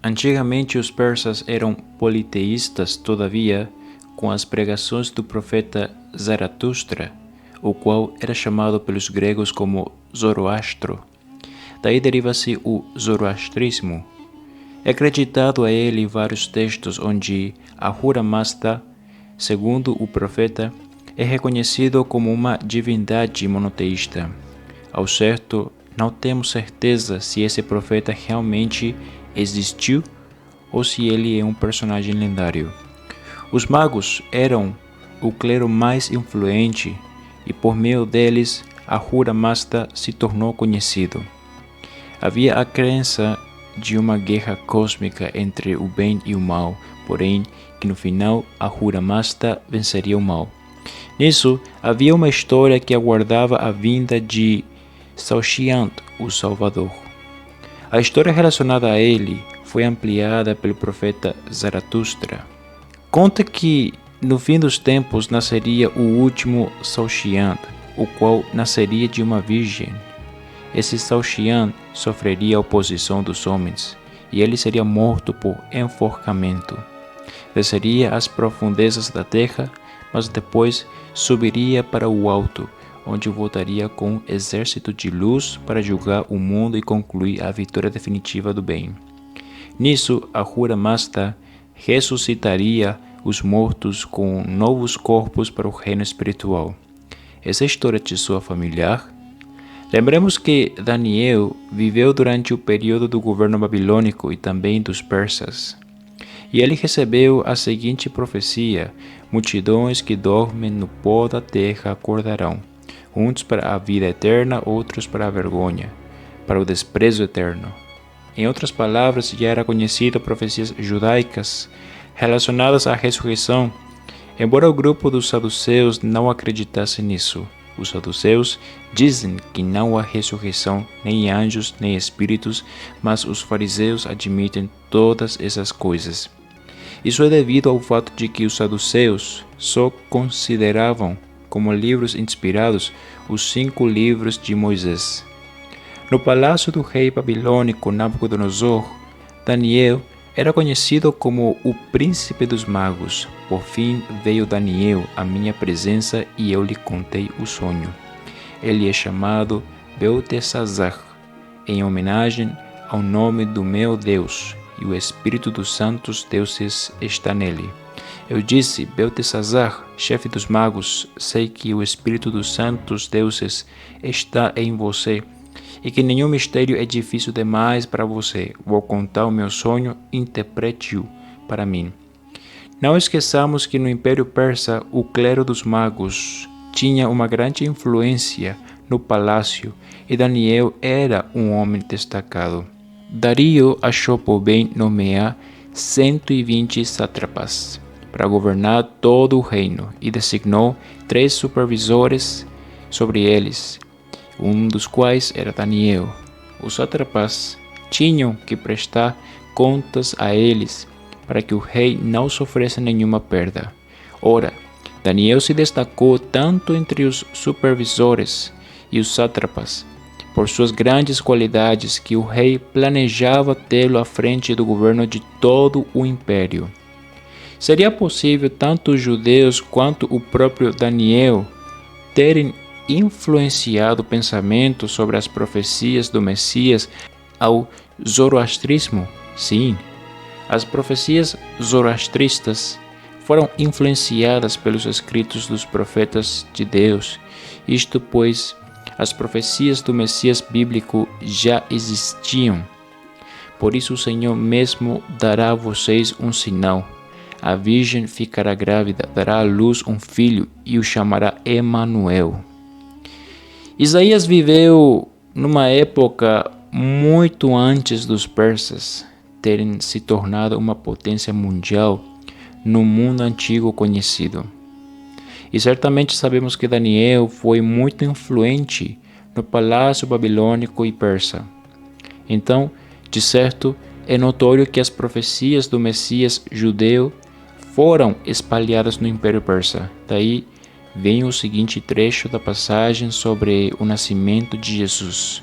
Antigamente os persas eram politeístas, todavia, com as pregações do profeta Zaratustra, o qual era chamado pelos gregos como Zoroastro. Daí deriva-se o zoroastrismo. É acreditado a ele vários textos onde Ahura Mazda, segundo o profeta, é reconhecido como uma divindade monoteísta. Ao certo, não temos certeza se esse profeta realmente existiu ou se ele é um personagem lendário. Os magos eram o clero mais influente e por meio deles Ahura Mazda se tornou conhecido. Havia a crença de uma guerra cósmica entre o bem e o mal, porém que no final Ahura Mazda venceria o mal. Nisso havia uma história que aguardava a vinda de Saoshyant, o Salvador. A história relacionada a ele foi ampliada pelo profeta Zaratustra. Conta que no fim dos tempos nasceria o último Saoshyant, o qual nasceria de uma virgem. Esse Saoshyant sofreria a oposição dos homens, e ele seria morto por enforcamento. Desceria às profundezas da terra, mas depois subiria para o alto, onde voltaria com um exército de luz para julgar o mundo e concluir a vitória definitiva do bem. Nisso, Ahura Mazda ressuscitaria os mortos com novos corpos para o reino espiritual. Essa história te soa familiar? Lembremos que Daniel viveu durante o período do governo babilônico e também dos persas. E ele recebeu a seguinte profecia: multidões que dormem no pó da terra acordarão, uns para a vida eterna, outros para a vergonha, para o desprezo eterno. Em outras palavras, já era conhecido profecias judaicas relacionadas à ressurreição, embora o grupo dos saduceus não acreditasse nisso. Os saduceus dizem que não há ressurreição, nem anjos, nem espíritos, mas os fariseus admitem todas essas coisas. Isso é devido ao fato de que os saduceus só consideravam como livros inspirados os 5 livros de Moisés. No palácio do rei babilônico Nabucodonosor, Daniel era conhecido como o príncipe dos magos. Por fim veio Daniel à minha presença e eu lhe contei o sonho. Ele é chamado Beltesazar, em homenagem ao nome do meu Deus, e o espírito dos santos deuses está nele. Eu disse: Beltesazar, chefe dos magos, sei que o espírito dos santos deuses está em você, e que nenhum mistério é difícil demais para você. Vou contar o meu sonho, interprete-o para mim. Não esqueçamos que no Império Persa, o clero dos magos tinha uma grande influência no palácio e Daniel era um homem destacado. Dario achou por bem nomear 120 sátrapas para governar todo o reino e designou 3 supervisores sobre eles, um dos quais era Daniel. Os sátrapas tinham que prestar contas a eles para que o rei não sofresse nenhuma perda. Ora, Daniel se destacou tanto entre os supervisores e os sátrapas por suas grandes qualidades que o rei planejava tê-lo à frente do governo de todo o império. Seria possível tanto os judeus quanto o próprio Daniel terem influenciado o pensamento sobre as profecias do Messias ao zoroastrismo? Sim, as profecias zoroastristas foram influenciadas pelos escritos dos profetas de Deus, isto pois as profecias do Messias bíblico já existiam. Por isso o Senhor mesmo dará a vocês um sinal. A virgem ficará grávida, dará à luz um filho e o chamará Emanuel. Isaías viveu numa época muito antes dos persas terem se tornado uma potência mundial no mundo antigo conhecido. E certamente sabemos que Daniel foi muito influente no palácio babilônico e persa. Então, de certo, é notório que as profecias do Messias judeu foram espalhadas no Império Persa. Daí vem o seguinte trecho da passagem sobre o nascimento de Jesus.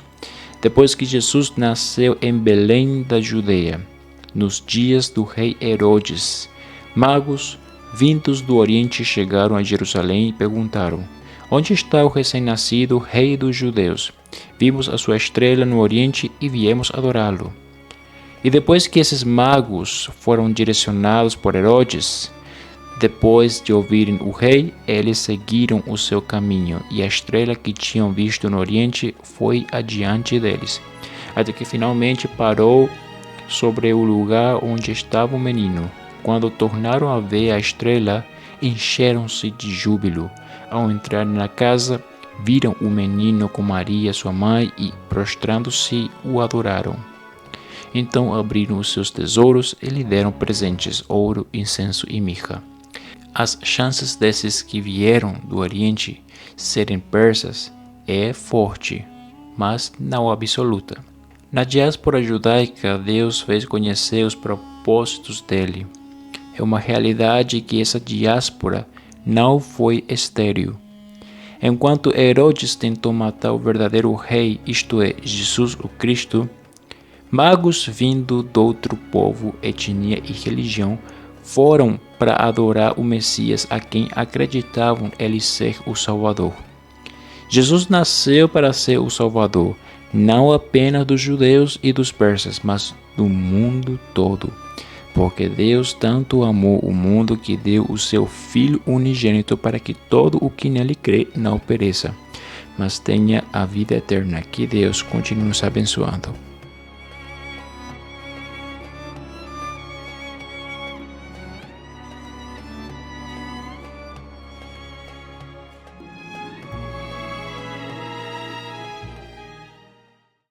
Depois que Jesus nasceu em Belém da Judeia, nos dias do rei Herodes, magos vindos do Oriente chegaram a Jerusalém e perguntaram: Onde está o recém-nascido rei dos judeus? Vimos a sua estrela no Oriente e viemos adorá-lo. E depois que esses magos foram direcionados por Herodes, depois de ouvirem o rei, eles seguiram o seu caminho, e a estrela que tinham visto no Oriente foi adiante deles, até que finalmente parou sobre o lugar onde estava o menino. Quando tornaram a ver a estrela, encheram-se de júbilo. Ao entrar na casa, viram o menino com Maria, sua mãe, e, prostrando-se, o adoraram. Então abriram os seus tesouros e lhe deram presentes, ouro, incenso e mirra. As chances desses que vieram do Oriente serem persas é forte, mas não absoluta. Na diáspora judaica, Deus fez conhecer os propósitos dele. É uma realidade que essa diáspora não foi estéril. Enquanto Herodes tentou matar o verdadeiro rei, isto é, Jesus o Cristo, magos vindo de outro povo, etnia e religião foram para adorar o Messias a quem acreditavam ele ser o Salvador. Jesus nasceu para ser o Salvador, não apenas dos judeus e dos persas, mas do mundo todo. Porque Deus tanto amou o mundo que deu o seu Filho unigênito para que todo o que nele crê não pereça, mas tenha a vida eterna. Que Deus continue nos abençoando.